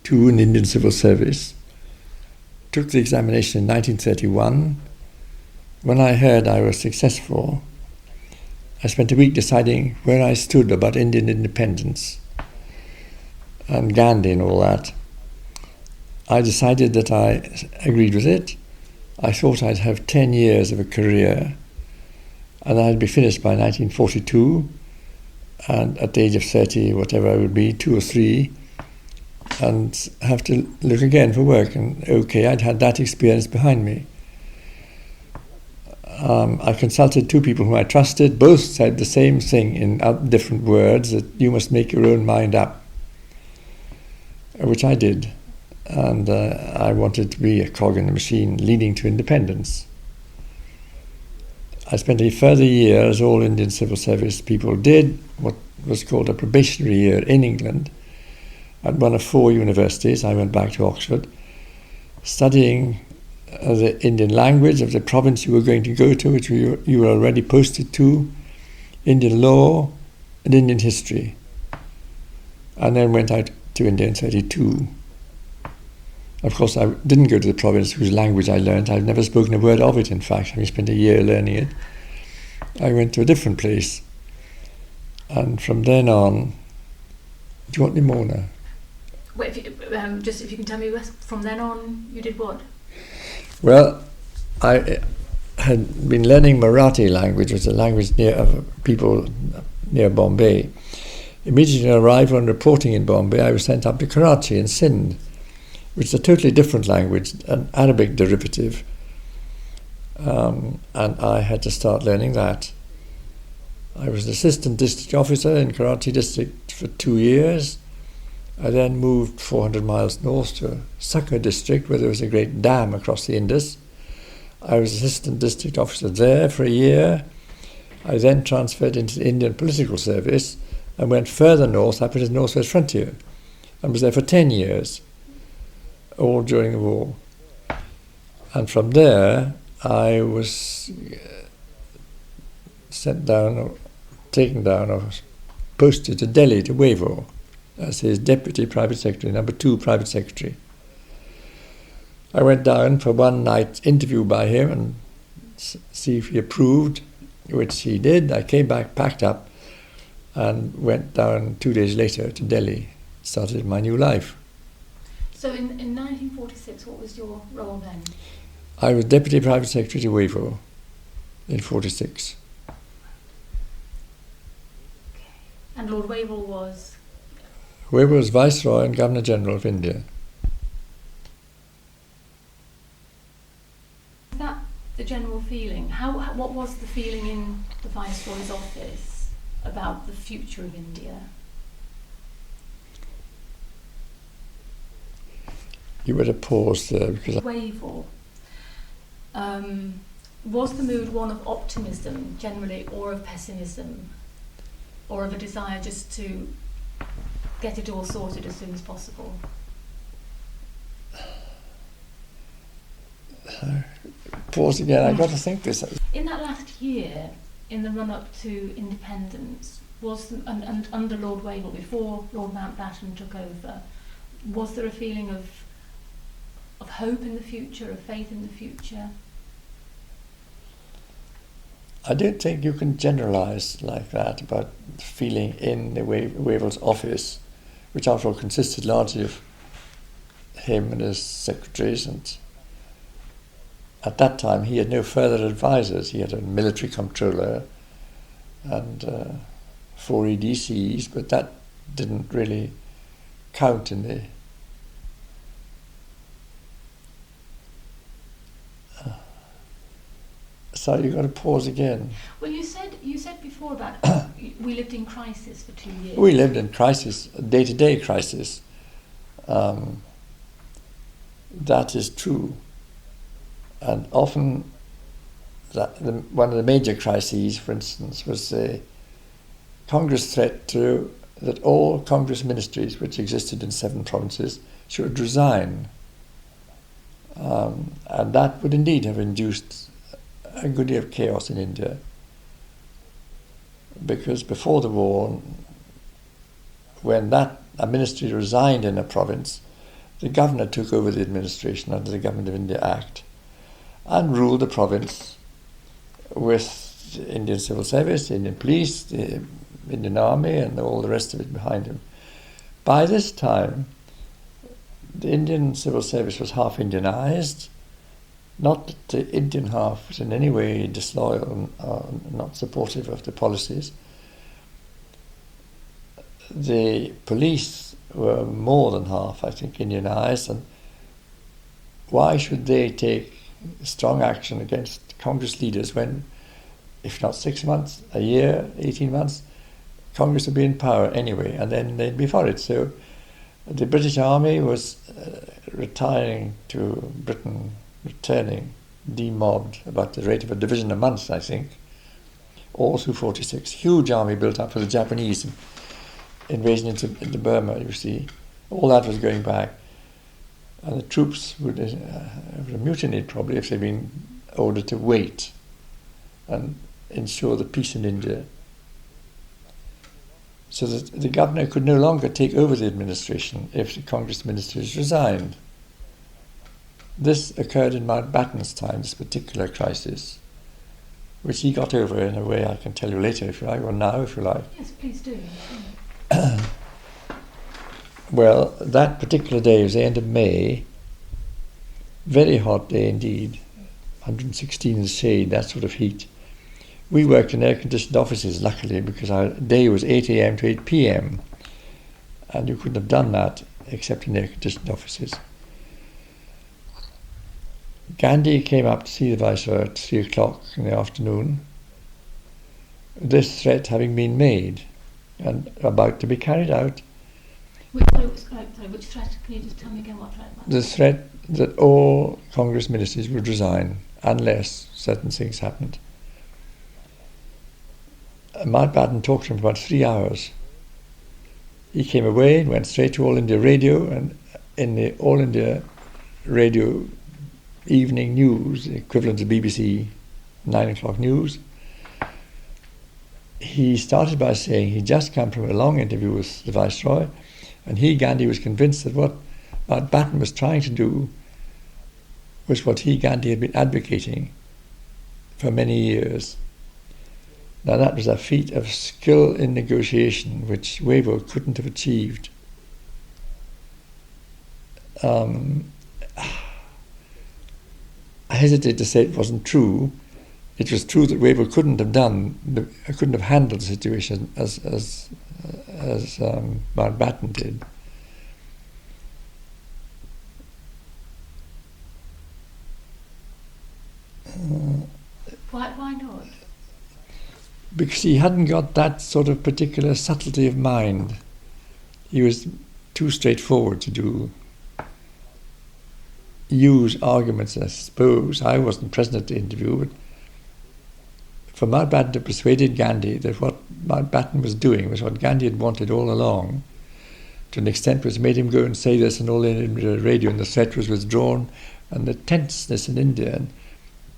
1932 in Indian Civil Service. Took the examination in 1931. When I heard I was successful, I spent a week deciding where I stood about Indian independence and Gandhi and all that. I decided that I agreed with it. I thought I'd have 10 years of a career and I'd be finished by 1942, and at the age of 30, whatever I would be, 2 or 3, and have to look again for work. And okay, I'd had that experience behind me. I consulted 2 people whom I trusted. Both said the same thing in different words, that you must make your own mind up, which I did. And I wanted to be a cog in the machine leading to independence. I spent a further year, as all Indian civil service people did, what was called a probationary year in England, at one of 4 universities. I went back to Oxford, studying the Indian language of the province you were going to go to, which you were already posted to, Indian law and Indian history, and then went out to India in 1932. Of course, I didn't go to the province whose language I learned. I've never spoken a word of it, in fact, having spent a year learning it. I went to a different place, and from then on... Do you want any more now? Wait, if you can tell me, from then on, you did what? Well, I had been learning Marathi language, which is a language of people near Bombay. Immediately on arrival and reporting in Bombay, I was sent up to Karachi in Sindh, which is a totally different language, an Arabic derivative. And I had to start learning that. I was an assistant district officer in Karachi district for 2 years. I then moved 400 miles north to Sakha district, where there was a great dam across the Indus. I was assistant district officer there for a year. I then transferred into the Indian political service and went further north, up to the northwest frontier, and was there for 10 years, all during the war. And from there, I was taken down, or posted to Delhi, to Wavell, as his deputy private secretary, number 2 private secretary. I went down for one night interview by him and see if he approved, which he did. I came back, packed up, and went down 2 days later to Delhi, started my new life. So in 1946, what was your role then? I was Deputy Private Secretary to Wavell in 46. And Lord Wavell was? Wavell was Viceroy and Governor General of India. Is that the general feeling? What was the feeling in the Viceroy's office about the future of India? You better pause there, because... Wavell. Was the mood one of optimism generally, or of pessimism, or of a desire just to get it all sorted as soon as possible? Pause again, I've got to think this. In that last year, in the run-up to independence, and under Lord Wavell, before Lord Mountbatten took over, was there a feeling of hope in the future, of faith in the future? I don't think you can generalise like that about feeling in the Wavell's office, which after all consisted largely of him and his secretaries, and at that time he had no further advisors. He had a military comptroller and 4 EDCs, but that didn't really count in the... So you've got to pause again. Well, you said before that we lived in crisis for 2 years. We lived in crisis, day-to-day crisis. That is true. And often one of the major crises, for instance, was the Congress threat that all Congress ministries, which existed in 7 provinces, should resign. And that would indeed have induced a good deal of chaos in India, because before the war, when a ministry resigned in a province, the governor took over the administration under the Government of India Act and ruled the province with the Indian Civil Service, the Indian Police, the Indian Army, and all the rest of it behind him. By this time, the Indian Civil Service was half Indianized. Not that the Indian half was in any way disloyal or not supportive of the policies. The police were more than half, I think, Indianized, and why should they take strong action against Congress leaders when, if not 6 months, a year, 18 months, Congress would be in power anyway, and then they'd be for it. So the British Army was retiring to Britain, returning, demobbed, about the rate of a division a month, I think, all through 46. Huge army built up for the Japanese invasion into Burma, you see. All that was going back. And the troops would have mutinied probably if they'd been ordered to wait and ensure the peace in India. So that the governor could no longer take over the administration if the Congress ministers resigned. This occurred in Mountbatten's time, this particular crisis, which he got over in a way I can tell you later if you like, or now if you like. Yes, please do. Well, that particular day was the end of May, very hot day indeed, 116 in the shade, that sort of heat. We worked in air-conditioned offices, luckily, because our day was 8 a.m. to 8 p.m. And you couldn't have done that except in air-conditioned offices. Gandhi came up to see the Viceroy at 3 o'clock in the afternoon, this threat having been made and about to be carried out. Which threat? Can you just tell me again what threat? The threat that all Congress ministers would resign unless certain things happened. Mountbatten talked to him for about 3 hours. He came away and went straight to All India Radio, and in the All India Radio evening news, the equivalent of BBC 9 o'clock news, he started by saying he'd just come from a long interview with the Viceroy, and he, Gandhi, was convinced that what Mountbatten was trying to do was what he, Gandhi, had been advocating for many years. Now that was a feat of skill in negotiation which Wavell couldn't have achieved. I hesitate to say it wasn't true. It was true that Wavell couldn't have handled the situation as Mountbatten did. Why not? Because he hadn't got that sort of particular subtlety of mind. He was too straightforward to use arguments, I suppose. I wasn't present at the interview, but for Mountbatten to persuade Gandhi that what Mountbatten was doing was what Gandhi had wanted all along, to an extent which made him go and say this on All India Radio, and the threat was withdrawn, and the tenseness in India, and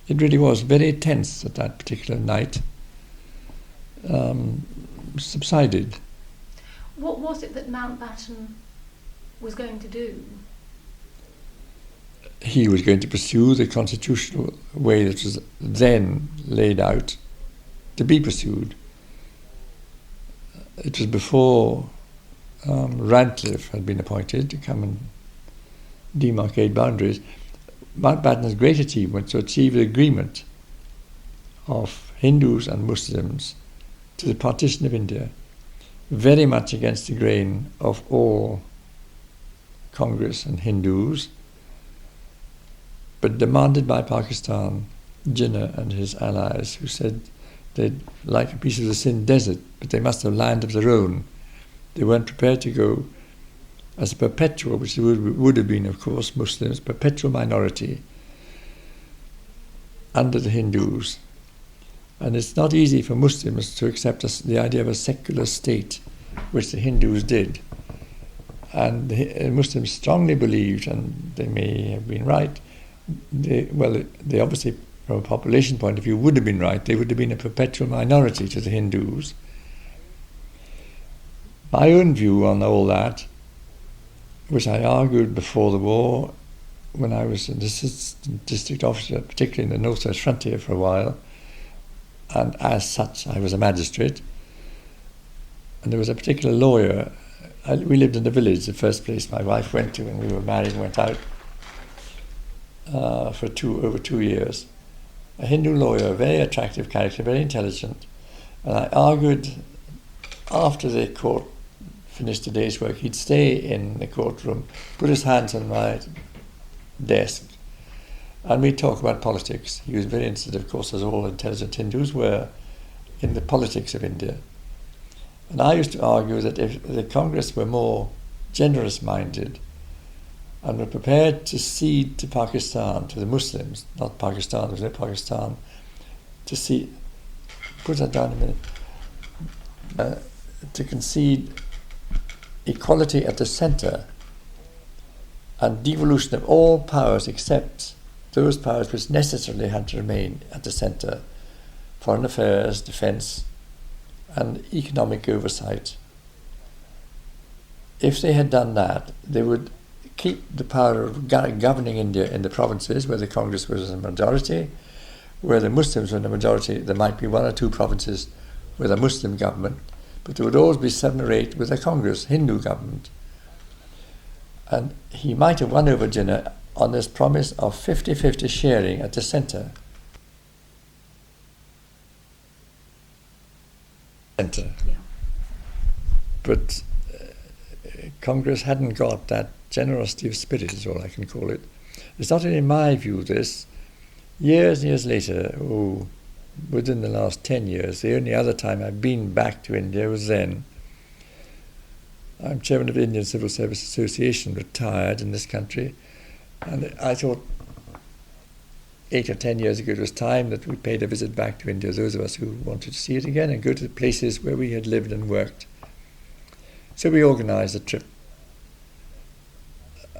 it really was very tense at that particular night, subsided. What was it that Mountbatten was going to do? He was going to pursue the constitutional way that was then laid out to be pursued. It was before Radcliffe had been appointed to come and demarcate boundaries. Mountbatten's great achievement to achieve the agreement of Hindus and Muslims to the partition of India, very much against the grain of all Congress and Hindus, but demanded by Pakistan, Jinnah and his allies, who said they'd like a piece of the Sindh desert, but they must have land of their own. They weren't prepared to go as a perpetual, which would have been, of course, Muslims, perpetual minority under the Hindus. And it's not easy for Muslims to accept the idea of a secular state, which the Hindus did. And the Muslims strongly believed, and they may have been right, they obviously, from a population point of view, would have been right. They would have been a perpetual minority to the Hindus. My own view on all that which I argued before the war when I was an assistant district officer, particularly in the northwest frontier for a while, and as such I was a magistrate. And there was a particular lawyer. We lived in the village, the first place my wife went to when we were married and went out for over 2 years. A Hindu lawyer, a very attractive character, very intelligent. And I argued after the court finished the day's work, he'd stay in the courtroom, put his hands on my desk, and we'd talk about politics. He was very interested, of course, as all intelligent Hindus were, in the politics of India. And I used to argue that if the Congress were more generous-minded and were prepared to cede to Pakistan, to the Muslims, not Pakistan, there was no Pakistan, to cede, put that down a minute, to concede equality at the centre and devolution of all powers except those powers which necessarily had to remain at the centre: foreign affairs, defence and economic oversight. If they had done that, they would keep the power of governing India in the provinces where the Congress was a majority. Where the Muslims were in the majority, there might be 1 or 2 provinces with a Muslim government, but there would always be 7 or 8 with a Congress, Hindu government. And he might have won over Jinnah on this promise of 50-50 sharing at the centre. Yeah. But Congress hadn't got that generosity of spirit, is all I can call it. It's not in my view this. Years and years later, within the last 10 years, the only other time I've been back to India was then. I'm chairman of the Indian Civil Service Association, retired in this country, and I thought 8 or 10 years ago it was time that we paid a visit back to India, those of us who wanted to see it again and go to the places where we had lived and worked. So we organised a trip.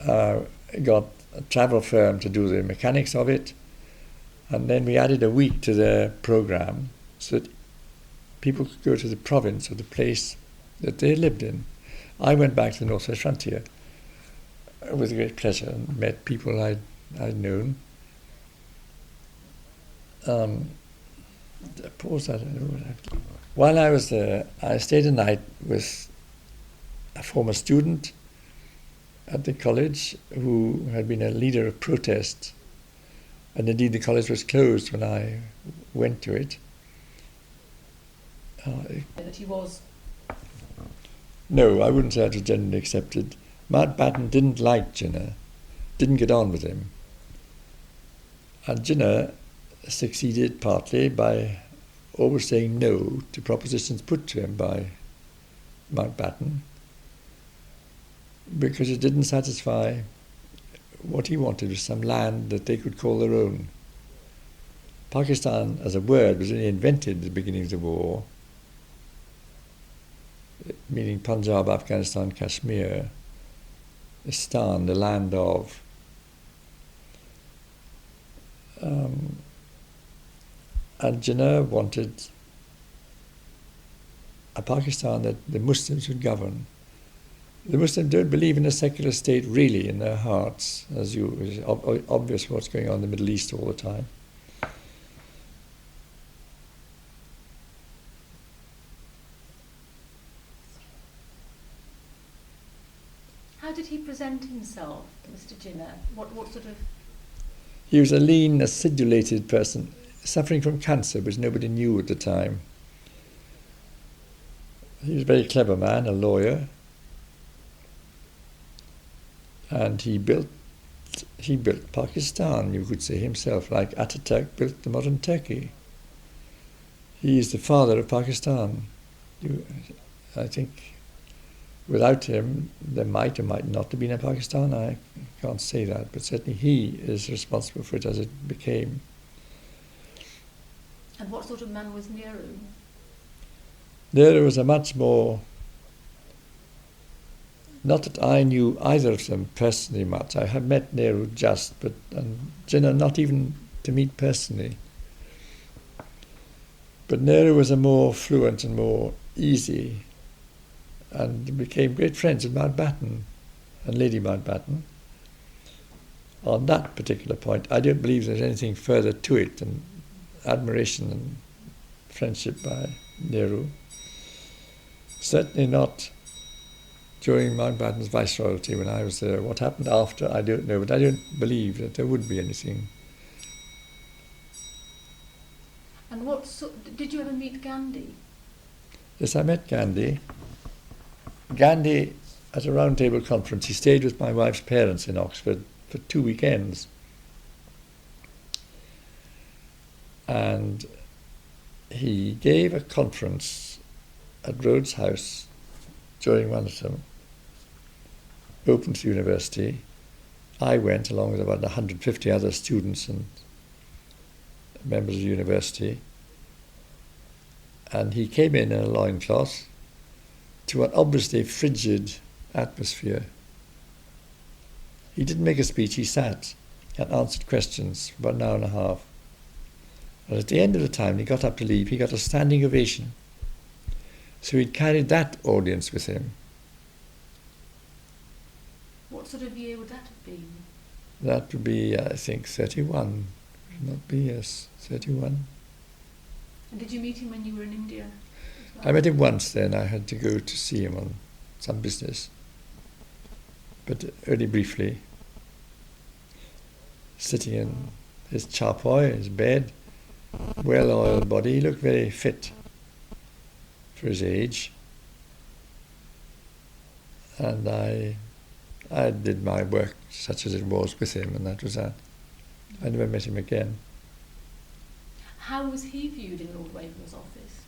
Got a travel firm to do the mechanics of it, and then we added a week to the programme so that people could go to the province or the place that they lived in. I went back to the northwest frontier with great pleasure and met people I'd known. Pause that. While I was there, I stayed a night with a former student at the college who had been a leader of protest, and indeed the college was closed when I went to it. That he was. No, I wouldn't say it was generally accepted. Mountbatten didn't like Jinnah, didn't get on with him. And Jinnah succeeded partly by always saying no to propositions put to him by Mountbatten, because it didn't satisfy what he wanted, was some land that they could call their own. Pakistan as a word was only invented at the beginning of the war, meaning Punjab, Afghanistan, Kashmir, Istan, the land of. And Jinnah wanted a Pakistan that the Muslims would govern. The Muslims don't believe in a secular state really in their hearts, as is obvious what's going on in the Middle East all the time. How did he present himself, Mr. Jinnah? What sort of... He was a lean, acidulated person, suffering from cancer, which nobody knew at the time. He was a very clever man, a lawyer, and he built Pakistan, you could say himself, like Ataturk built the modern Turkey. He is the father of Pakistan. I think without him, there might or might not have been a Pakistan. I can't say that, but certainly he is responsible for it as it became. And what sort of man was Nehru? Nehru was a much more... Not that I knew either of them personally much. I have met Nehru just, but Jinnah not even to meet personally. But Nehru was a more fluent and more easy, and became great friends with Mountbatten. and Lady Mountbatten. On that particular point, I don't believe there's anything further to it than admiration and friendship by Nehru. Certainly not during Mountbatten's viceroyalty when I was there. What happened after, I don't know, but I don't believe that there would be anything. And did you ever meet Gandhi? Yes, I met Gandhi. Gandhi, at a round table conference, he stayed with my wife's parents in Oxford for 2 weekends. And he gave a conference at Rhodes House during one of them, open to the university. I went along with about 150 other students and members of the university, and he came in a loincloth to an obviously frigid atmosphere. He didn't make a speech, he sat and answered questions for about an hour and a half. And at the end of the time, he got up to leave, he got a standing ovation. So he carried that audience with him. What sort of year would that have been? That would be, I think, 31. Would not be, yes, 31. And did you meet him when you were in India as well? I met him once then. I had to go to see him on some business, but only briefly. Sitting in his charpoy, his bed, well-oiled body. He looked very fit for his age. And I did my work, such as it was, with him, and that was that. I never met him again. How was he viewed in Lord Wavell's office?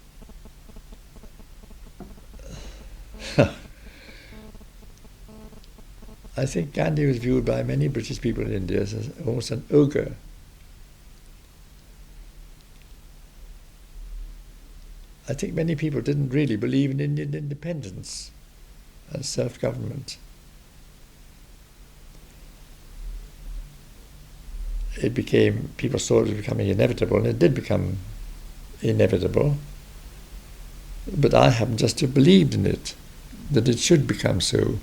I think Gandhi was viewed by many British people in India as almost an ogre. I think many people didn't really believe in Indian independence and self-government. People saw it was becoming inevitable, and it did become inevitable. But I happen just to have believed in it, that it should become so.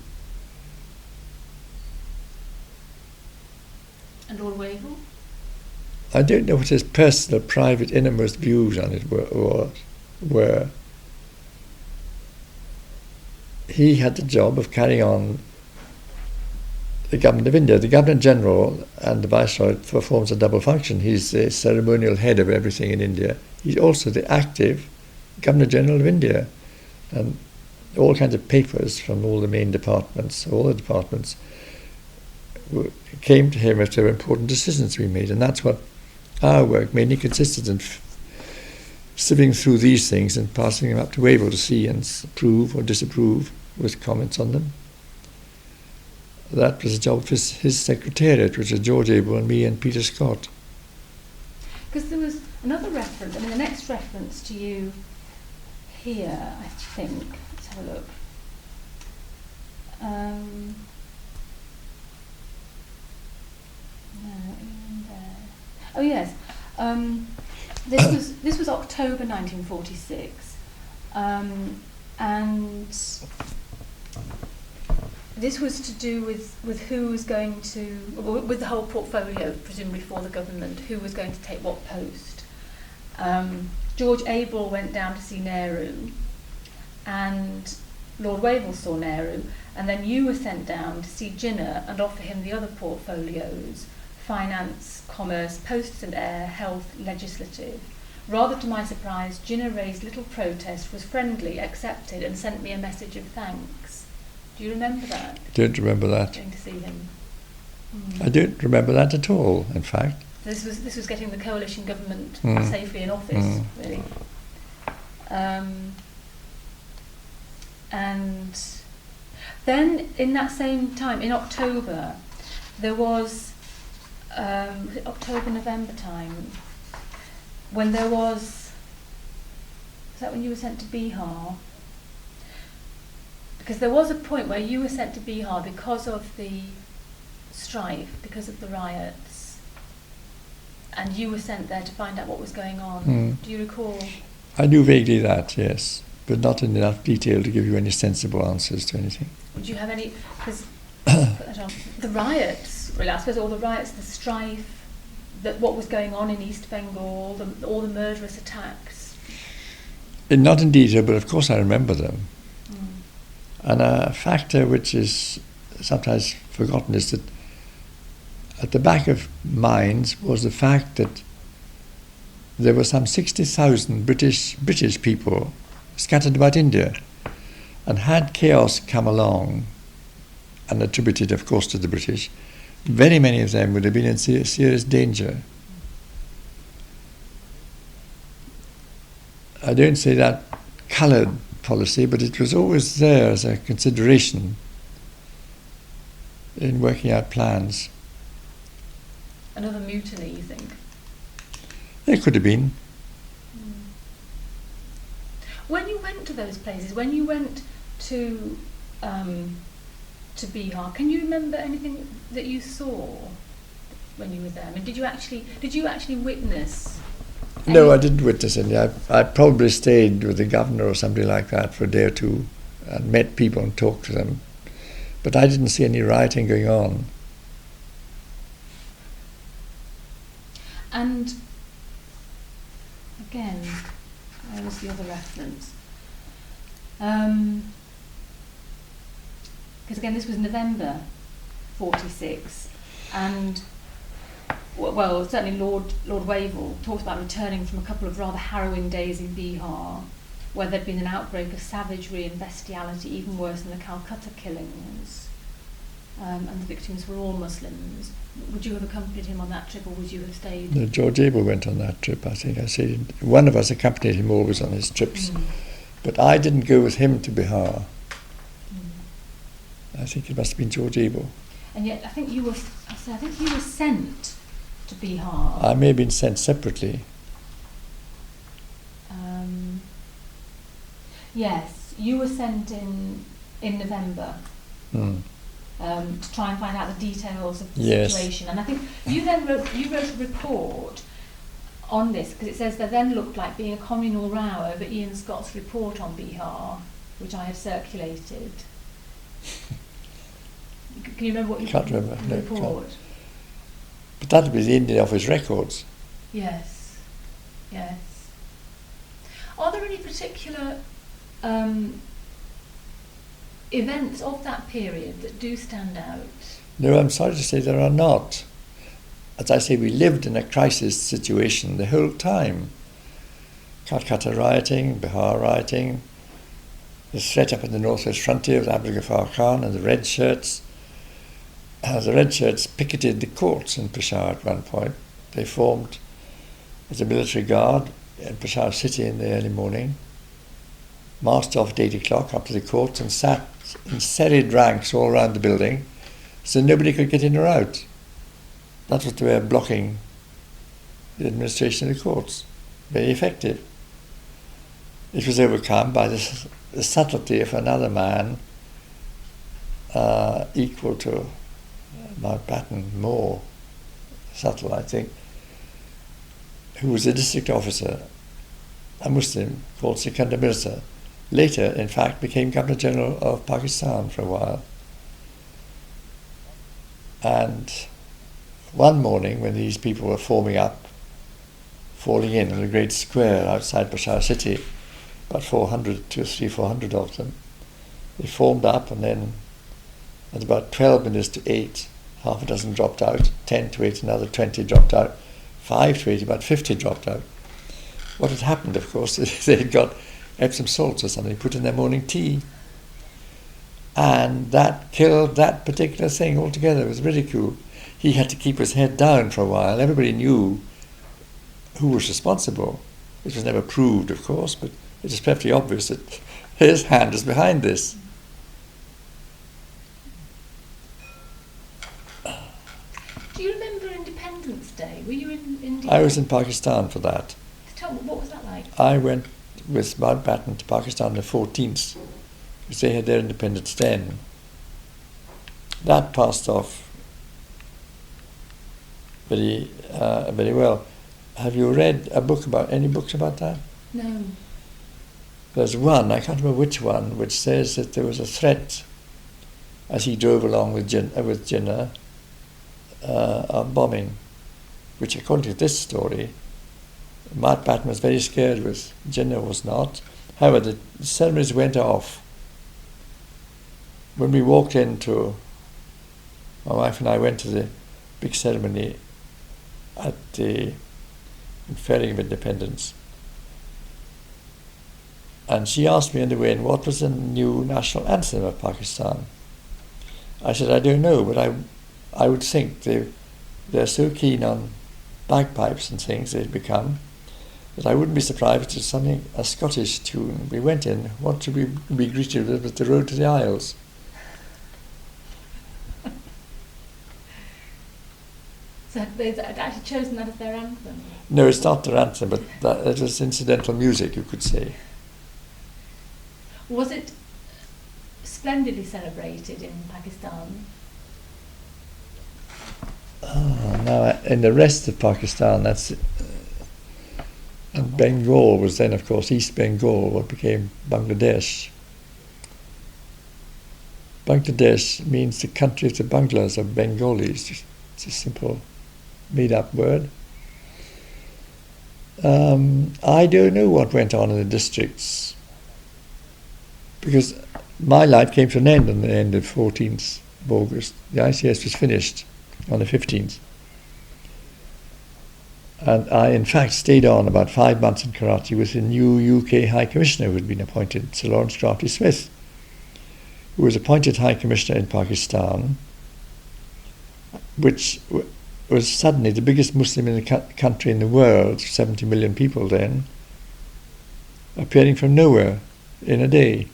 And Lord Wavell? I don't know what his personal, private, innermost views on it were. He had the job of carrying on the government of India. The Governor-General and the Viceroy performs a double function. He's the ceremonial head of everything in India. He's also the active Governor-General of India. And all kinds of papers from all the main departments, all the departments, came to him if there were important decisions to be made. And that's what our work mainly consisted in, sifting through these things and passing them up to Wavell to see and approve or disapprove with comments on them. That was the job of his secretariat, which was George Abel and me and Peter Scott. Because there was another reference, the next reference to you here, I think. Let's have a look. Oh yes, this was October 1946, and this was to do with who was going to, with the whole portfolio, presumably for the government, who was going to take what post. George Abel went down to see Nehru, and Lord Wavell saw Nehru, and then you were sent down to see Jinnah and offer him the other portfolios: finance, commerce, posts and air, health, legislative. Rather to my surprise, Jinnah raised little protest, was friendly, accepted, and sent me a message of thanks. Do you remember that? I don't remember that. Going to see him. I don't remember that at all, in fact. This was getting the coalition government safely in office, really. And then in that same time, in October, there was October, November time, when there was that when you were sent to Bihar? Because there was a point where you were sent to Bihar because of the strife, because of the riots, and you were sent there to find out what was going on. Do you recall? I knew vaguely that, yes, but not in enough detail to give you any sensible answers to anything. Would you have any? Because put that on. The riots, really, I suppose all the riots, the strife, that what was going on in East Bengal, all the murderous attacks. Not in detail, but of course I remember them. Mm. And a factor which is sometimes forgotten is that at the back of minds was the fact that there were some 60,000 British people scattered about India, and had chaos come along, and attributed of course to the British, very many of them would have been in serious danger. I don't say that coloured policy, but it was always there as a consideration in working out plans. Another mutiny, you think? There could have been. When you went to those places, when you went to Bihar, can you remember anything that you saw when you were there? I mean, did you actually witness? No, I didn't witness any. I probably stayed with the governor or somebody like that for a day or two and met people and talked to them. But I didn't see any rioting going on. And again, where was the other reference? Because again, this was November 46, and well, certainly Lord Wavell talks about returning from a couple of rather harrowing days in Bihar, where there'd been an outbreak of savagery and bestiality, even worse than the Calcutta killings, and the victims were all Muslims. Would you have accompanied him on that trip, or would you have stayed? No, George Abel went on that trip, I think. I said one of us accompanied him always on his trips, but I didn't go with him to Bihar. I think it must have been George Abel. And yet, I think you were sent to Bihar. I may have been sent separately. Yes, you were sent in November. To try and find out the details of the situation. And I think you wrote a report on this, because it says there then looked like being a communal row over Ian Scott's report on Bihar, which I had circulated. Can you remember what you Can't remember. the report? Can't. But that was the Indian Office records. Yes. Are there any particular events of that period that do stand out? No, I'm sorry to say there are not. As I say, we lived in a crisis situation the whole time. Calcutta rioting, Bihar rioting, the threat up in the northwest frontier with Abdul Ghaffar Khan and the Red Shirts. The Red Shirts picketed the courts in Peshawar at one point. They formed as a military guard in Peshawar city in the early morning, marched off at 8 o'clock up to the courts and sat in serried ranks all around the building so nobody could get in or out. That was the way of blocking the administration of the courts. Very effective. It was overcome by the subtlety of another man equal to Mountbatten, more subtle, I think, who was a district officer, a Muslim called Sikandar Mirza. Later, in fact, became Governor General of Pakistan for a while. And one morning, when these people were forming up, falling in a great square outside Peshawar city, about 400 of them, they formed up, and then at about 12 minutes to 8, half a dozen dropped out, 10 to 8, another 20 dropped out, 5 to 8, about 50 dropped out. What had happened, of course, they had got Epsom salts or something put in their morning tea, and that killed that particular thing altogether. It was ridicule. He had to keep his head down for a while. Everybody knew who was responsible. It was never proved, of course, but it was perfectly obvious that his hand was behind this. Do you remember Independence Day? Were you in India? I was in Pakistan for that. Tell me, what was that like? I went with Mountbatten to Pakistan on the 14th, because they had their independence then. That passed off very well. Have you read any books about that? No. There's one, I can't remember which one, which says that there was a threat as he drove along with Jinnah, a bombing, which according to this story, Mountbatten was very scared with. Jinnah was not. However, the ceremonies went off. When we walked into, my wife and I went to the big ceremony at the Unfurling of Independence, and she asked me on the way in what was the new national anthem of Pakistan. I said, I don't know, but I would think they're so keen on bagpipes and things they've become, that I wouldn't be surprised if it's something, a Scottish tune. We went in, what should we be greeted with the road to the Isles? So they'd actually chosen that as their anthem? No, it's not their anthem, but it was incidental music, you could say. Was it splendidly celebrated in Pakistan? Now, in the rest of Pakistan, that's... and Bengal was then, of course, East Bengal, what became Bangladesh. Bangladesh means the country of the Banglas of Bengalis. It's a simple made-up word. I don't know what went on in the districts, because my life came to an end on the end of 14th of August. The ICS was finished on the 15th. And I, in fact, stayed on about 5 months in Karachi with the new UK High Commissioner who had been appointed, Sir Lawrence Crafty-Smith, who was appointed High Commissioner in Pakistan, which was suddenly the biggest Muslim in the country in the world, 70 million people then, appearing from nowhere in a day.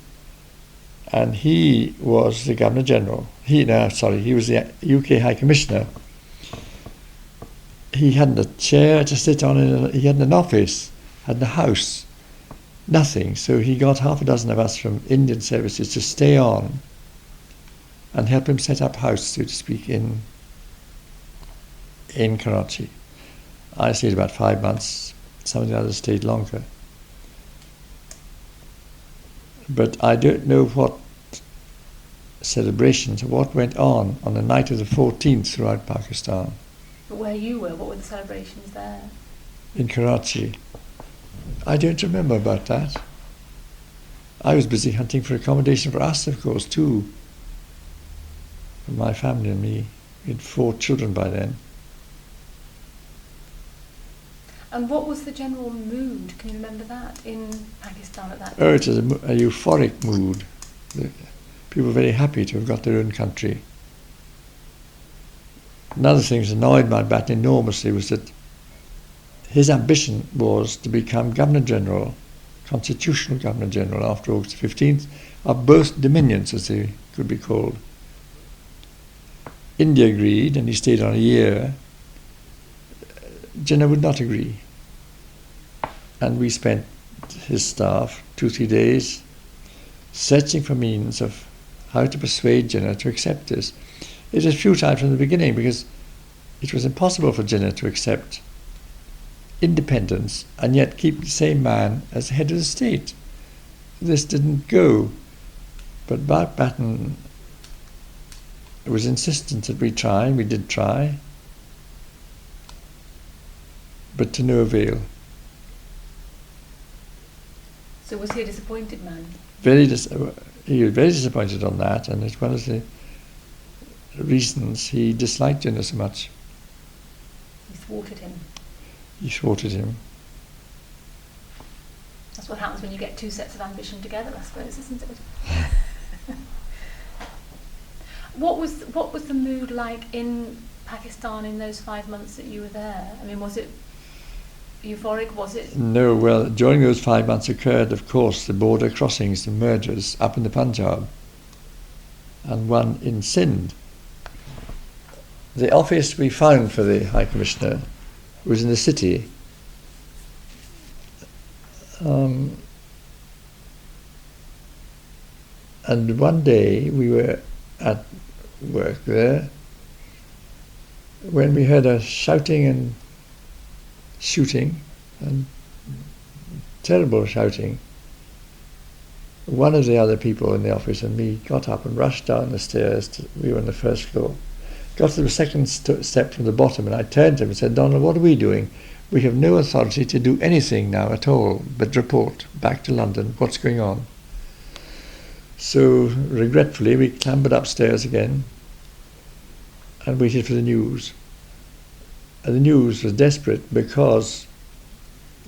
And he was the Governor General. He was the UK High Commissioner. He hadn't a chair to sit on, he hadn't an office, hadn't a house, nothing. So he got half a dozen of us from Indian services to stay on and help him set up house, so to speak, in Karachi. I stayed about 5 months, some of the others stayed longer. But I don't know what celebrations, what went on the night of the 14th throughout Pakistan. But where you were, what were the celebrations there? In Karachi. I don't remember about that. I was busy hunting for accommodation for us, of course, too. For my family and me. We had 4 children by then. And what was the general mood, can you remember that, in Pakistan at that time? Oh, it was a euphoric mood. People were very happy to have got their own country. Another thing that annoyed Mountbatten enormously was that his ambition was to become Governor-General, Constitutional Governor-General after August 15th, of both dominions, as they could be called. India agreed, and he stayed on a year. Jinnah would not agree. And we spent, his staff, 2-3 days searching for means of how to persuade Jinnah to accept this. It was futile from the beginning because it was impossible for Jinnah to accept independence and yet keep the same man as the head of the state. This didn't go. But Mountbatten was insistent that we try, and we did try, but to no avail. So was he a disappointed man? He was very disappointed on that, and it's one of the reasons he disliked Jinnah so much. He thwarted him. He thwarted him. That's what happens when you get 2 sets of ambition together, I suppose, isn't it? What was the mood like in Pakistan in those 5 months that you were there? I mean, was it euphoric? Was it? No, well, during those 5 months occurred, of course, the border crossings, the mergers up in the Punjab, and one in Sindh. The office we found for the High Commissioner was in the city. And one day we were at work there when we heard a shouting and shooting, and terrible shouting. one of the other people in the office and me got up and rushed down the stairs. We were on the first floor. Got to the second step from the bottom, and I turned to him and said, "Donald, what are we doing? We have no authority to do anything now at all but report back to London what's going on." So regretfully we clambered upstairs again and waited for the news. And the news was desperate because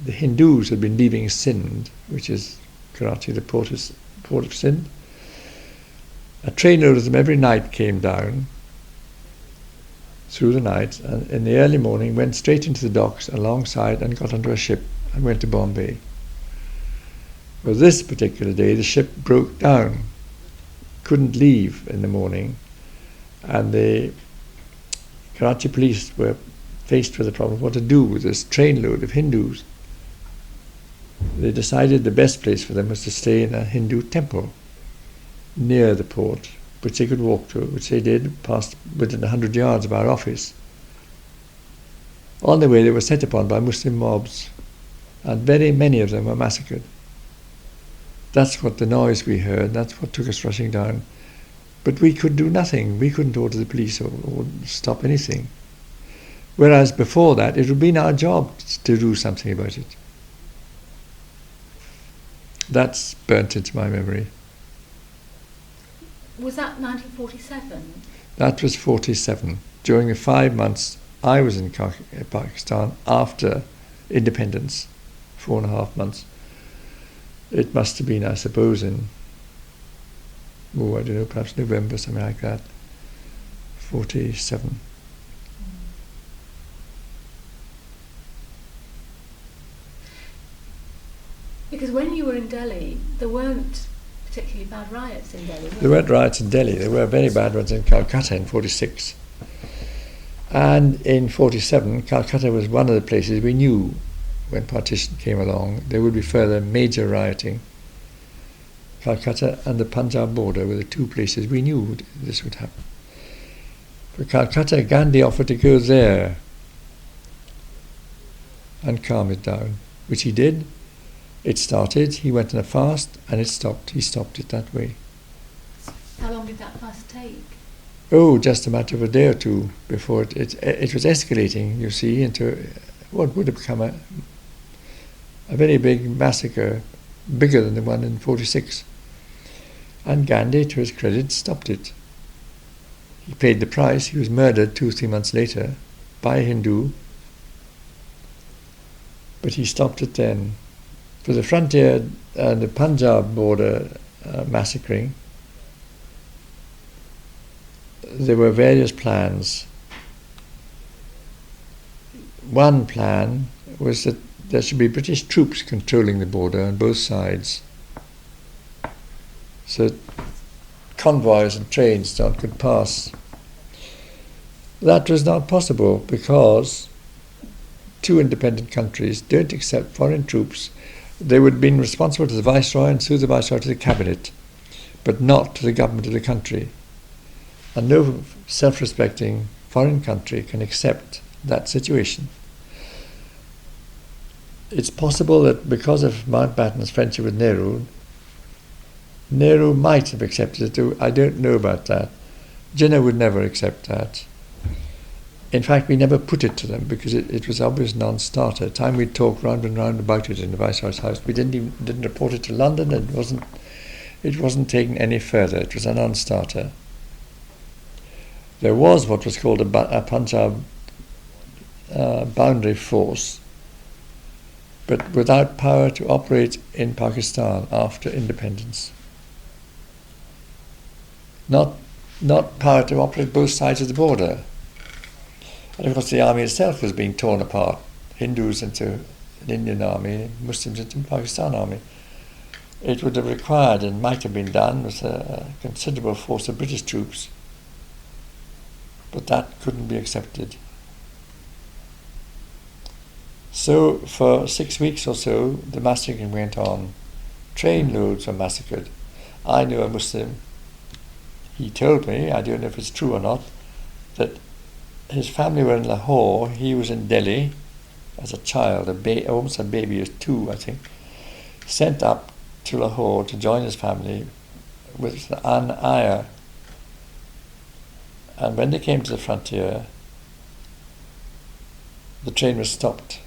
the Hindus had been leaving Sindh, which is Karachi, the port of Sindh. A trainload of them every night came down through the night, and in the early morning went straight into the docks alongside and got onto a ship and went to Bombay. Well, this particular day the ship broke down, couldn't leave in the morning, and the Karachi police were faced with the problem of what to do with this trainload of Hindus. They decided the best place for them was to stay in a Hindu temple near the port, which they could walk to, which they did, passed within 100 yards of our office. On the way they were set upon by Muslim mobs, and very many of them were massacred. That's what the noise we heard, that's what took us rushing down. But we could do nothing. We couldn't order the police or stop anything. Whereas before that, it would have been our job to do something about it. That's burnt into my memory. Was that 1947? That was 47. During the 5 months I was in Pakistan after independence, 4.5 months. It must have been, I suppose, in, I don't know, perhaps November, something like that, 47. Because when you were in Delhi, there weren't particularly bad riots in Delhi, There weren't riots in Delhi. There were very bad ones in Calcutta in 46. And in 47, Calcutta was one of the places we knew when partition came along there would be further major rioting. Calcutta and the Punjab border were the two places we knew this would happen. For Calcutta, Gandhi offered to go there and calm it down, which he did. It started, he went on a fast, and it stopped. He stopped it that way. How long did that fast take? Oh, just a matter of a day or two before it was escalating, you see, into what would have become a very big massacre, bigger than the one in 46. And Gandhi, to his credit, stopped it. He paid the price. He was murdered 2-3 months later by a Hindu, but he stopped it then. For the frontier and the Punjab border massacring, there were various plans. One plan was that there should be British troops controlling the border on both sides, so convoys and trains could pass. That was not possible because two independent countries don't accept foreign troops. They would have been responsible to the Viceroy and through the Viceroy to the Cabinet, but not to the government of the country. And no self-respecting foreign country can accept that situation. It's possible that because of Mountbatten's friendship with Nehru might have accepted it too. I don't know about that. Jinnah would never accept that. In fact, we never put it to them because it was obvious non-starter. Time we'd talk round and round about it in the Viceroy's house. We didn't report it to London. It wasn't taken any further. It was a non-starter. There was what was called a Punjab boundary force, but without power to operate in Pakistan after independence. Not power to operate both sides of the border. And of course the army itself was being torn apart. Hindus into an Indian army, Muslims into a Pakistan army. It would have required, and might have been done, with a considerable force of British troops. But that couldn't be accepted. So for 6 weeks or so, the massacring went on. Trainloads were massacred. I knew a Muslim. He told me, I don't know if it's true or not, that his family were in Lahore. He was in Delhi as a child, almost a baby, he was 2, I think, sent up to Lahore to join his family with an ayah. And when they came to the frontier, the train was stopped.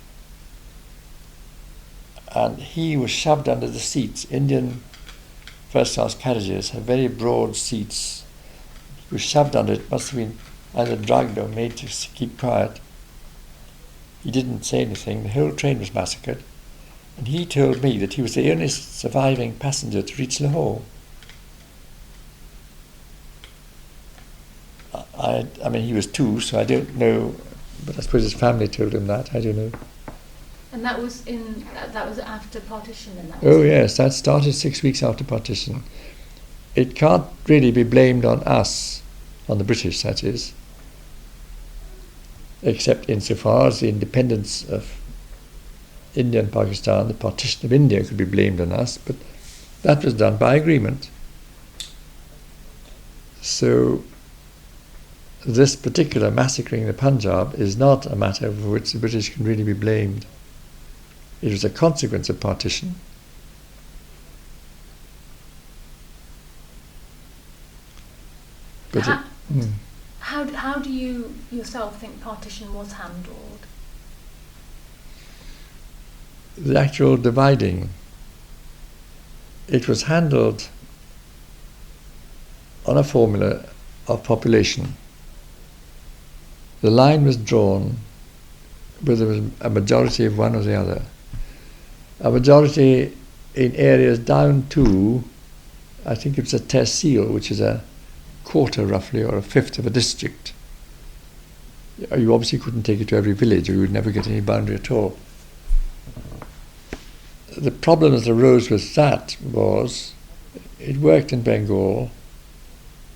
And he was shoved under the seats. Indian first-class carriages have very broad seats. He was shoved under it, must have been either drugged or made to keep quiet. He didn't say anything. The whole train was massacred. And he told me that he was the only surviving passenger to reach Lahore. I mean, he was 2, so I don't know, but I suppose his family told him that. I don't know. And that was that was after partition, and that was Oh yes, that started 6 weeks after partition. It can't really be blamed on us, on the British, that is, except insofar as the independence of India and Pakistan, the partition of India could be blamed on us, but that was done by agreement. So this particular massacring the Punjab is not a matter for which the British can really be blamed. It was a consequence of partition. But how do you yourself think partition was handled? The actual dividing, it was handled on a formula of population. The line was drawn whether there was a majority of one or the other. A majority in areas down to, I think it was a tehsil, which is a quarter roughly, or a fifth of a district. You obviously couldn't take it to every village, or you would never get any boundary at all. The problem that arose with that was, it worked in Bengal,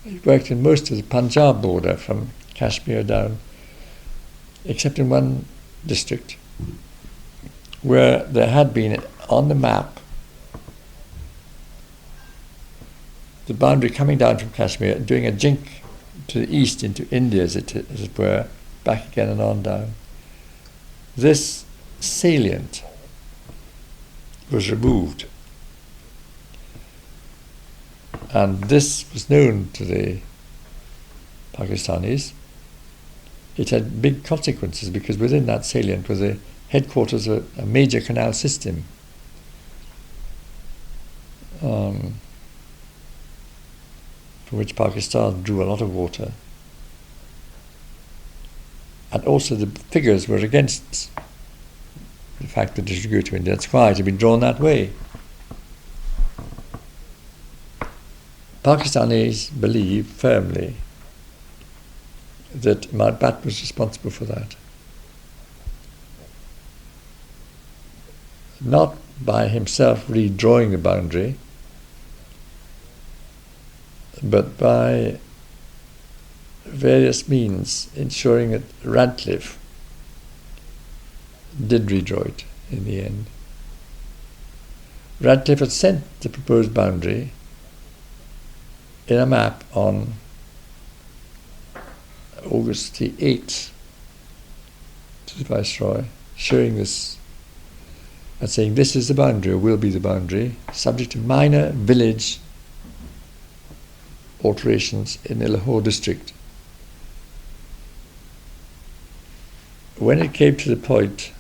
it worked in most of the Punjab border from Kashmir down, except in one district, where there had been on the map the boundary coming down from Kashmir, doing a jink to the east into India, as it were, back again and on down. This salient was removed, and this was known to the Pakistanis. It had big consequences because within that salient was the headquarters of a major canal system. From which Pakistan drew a lot of water. And also the figures were against the fact that it should go to India. That's why it had been drawn that way. Pakistanis believe firmly that Mountbatten was responsible for that. Not by himself redrawing the boundary, but by various means ensuring that Radcliffe did redraw it in the end. Radcliffe had sent the proposed boundary in a map on August the 8th to the Viceroy, showing this and saying this is the boundary, or will be the boundary, subject to minor village alterations in the Lahore district. When it came to the point,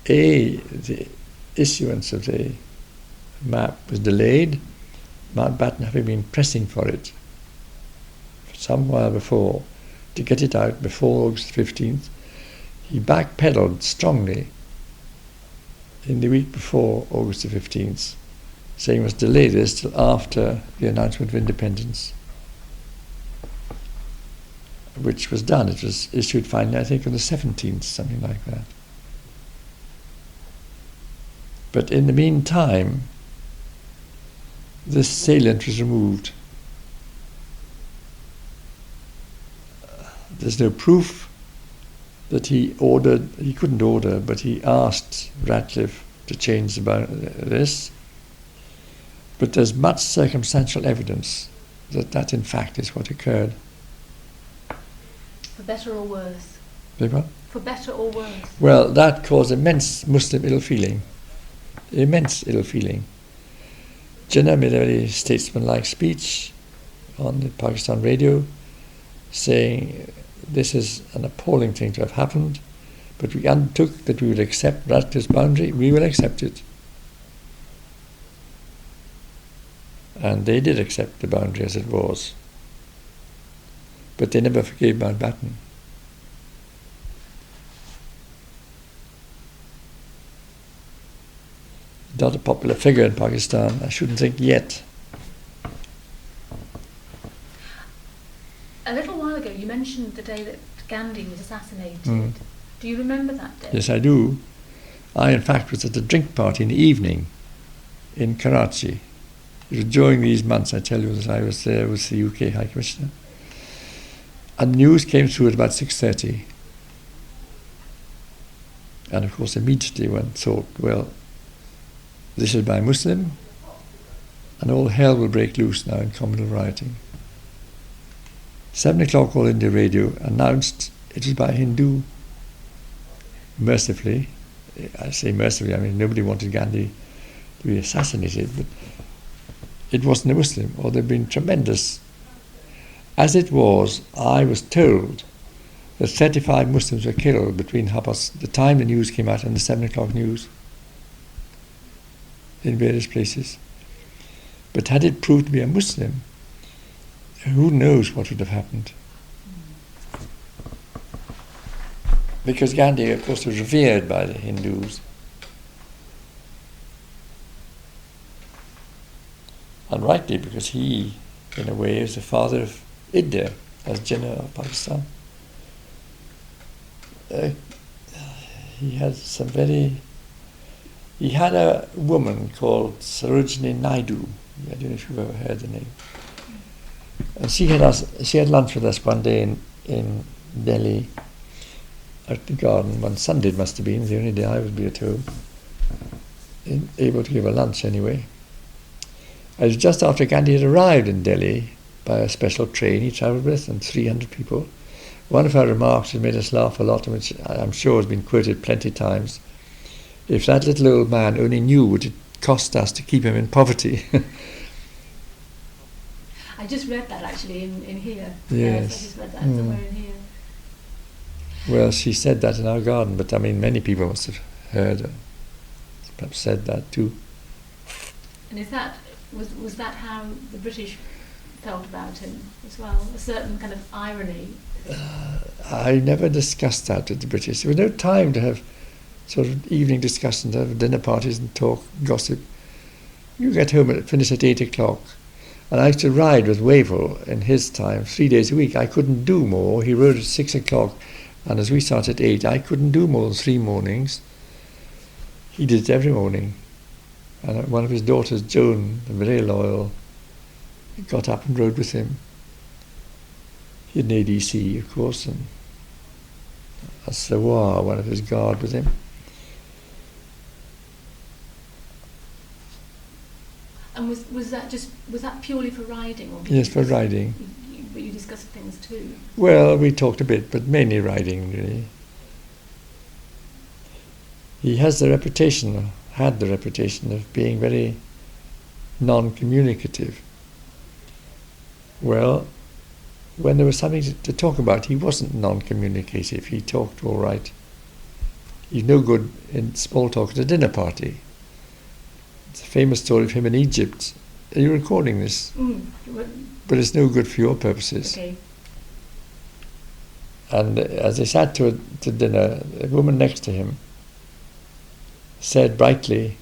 the issuance of the map was delayed, Mountbatten having been pressing for it for some while before to get it out before August 15th. He backpedaled strongly in the week before August the 15th, saying he must delay this till after the announcement of independence, which was done. It was issued finally, I think, on the 17th, something like that. But in the meantime, this salient was removed. There's no proof that he couldn't order, but he asked Radcliffe to change this. But there's much circumstantial evidence that in fact is what occurred. For better or worse? Beg what? For better or worse? Well, that caused immense Muslim ill feeling. Immense ill feeling. Jinnah made a very statesmanlike speech on the Pakistan radio saying this is an appalling thing to have happened, but we undertook that we would accept Radcliffe's boundary, we will accept it. And they did accept the boundary as it was. But they never forgave Mountbatten. Not a popular figure in Pakistan, I shouldn't think yet. A little while ago you mentioned the day that Gandhi was assassinated. Do you remember that day? Yes, I do. I, in fact, was at a drink party in the evening in Karachi. It was during these months, I tell you, that I was there with the UK High Commissioner. And the news came through at about 6:30. And of course, immediately one thought, well, this is by Muslim, and all hell will break loose now in communal rioting. 7 o'clock, All India Radio announced it was by Hindu. Mercifully, I say mercifully, I mean nobody wanted Gandhi to be assassinated, but it wasn't a Muslim, or there had been tremendous. As it was, I was told that 35 Muslims were killed between the time the news came out and the 7 o'clock news in various places. But had it proved to be a Muslim, who knows what would have happened? Because Gandhi, of course, was revered by the Hindus. And rightly, because he, in a way, is the father of India, as Jinnah of Pakistan. He had a woman called Sarojini Naidu. I don't know if you've ever heard the name. And she had lunch with us one day in Delhi at the garden. One Sunday it must have been, the only day I would be at home. Able to give her lunch anyway. It was just after Gandhi had arrived in Delhi by a special train he travelled with, and 300 people. One of her remarks has made us laugh a lot, which I'm sure has been quoted plenty of times. If that little old man only knew what it cost us to keep him in poverty. I just read that actually in here. Yes. I just read that somewhere in here. Well, she said that in our garden, but I mean many people must have heard her, perhaps said that too. And was that how the British felt about him as well? A certain kind of irony? I never discussed that with the British. There was no time to have sort of evening discussions, have dinner parties and talk, gossip. You get home and finish at 8 o'clock. And I used to ride with Wavell in his time 3 days a week. I couldn't do more. He rode at 6 o'clock, and as we started at 8, I couldn't do more than 3 mornings. He did it every morning. And one of his daughters, Joan, very loyal, got up and rode with him. He had an ADC, of course, and a Sawar, one of his guard, with him. And was that purely for riding? Or Yes, for riding. But you discussed things too? Well, we talked a bit, but mainly riding, really. He had the reputation of being very non-communicative. Well, when there was something to talk about, he wasn't non-communicative. He talked all right. He's no good in small talk at a dinner party. It's a famous story of him in Egypt. Are you recording this? But it's no good for your purposes. Okay. And as they sat to dinner, the woman next to him said brightly,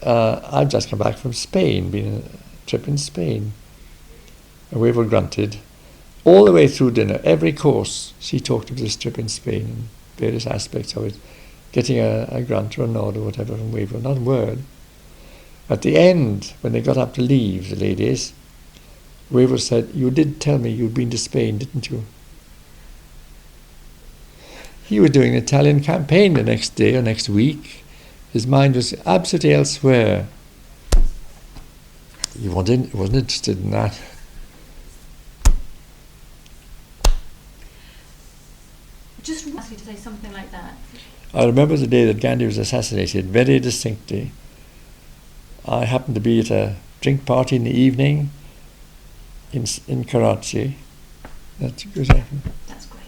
I've just come back from Spain, been on a trip in Spain. And Wavell grunted. All the way through dinner, every course, she talked of this trip in Spain and various aspects of it, getting a grunt or a nod or whatever from Wavell, not a word. At the end, when they got up to leave, the ladies, Wavell said, you did tell me you'd been to Spain, didn't you? He was doing an Italian campaign the next day or next week. His mind was absolutely elsewhere. He wasn't interested in that. Just I remember the day that Gandhi was assassinated very distinctly. I happened to be at a drink party in the evening in Karachi. That's a good second. That's great.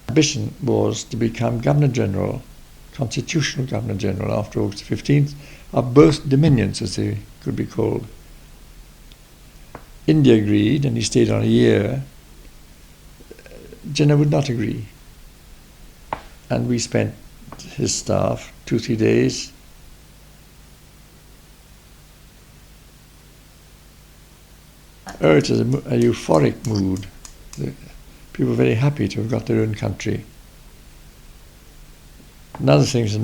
Ambition was to become Governor General, Constitutional Governor General after August 15th, of both dominions, as they could be called. India agreed, and he stayed on a year. Jinnah would not agree. And we spent, his staff, 2-3 days it was a euphoric mood. People were very happy to have got their own country. Another thing is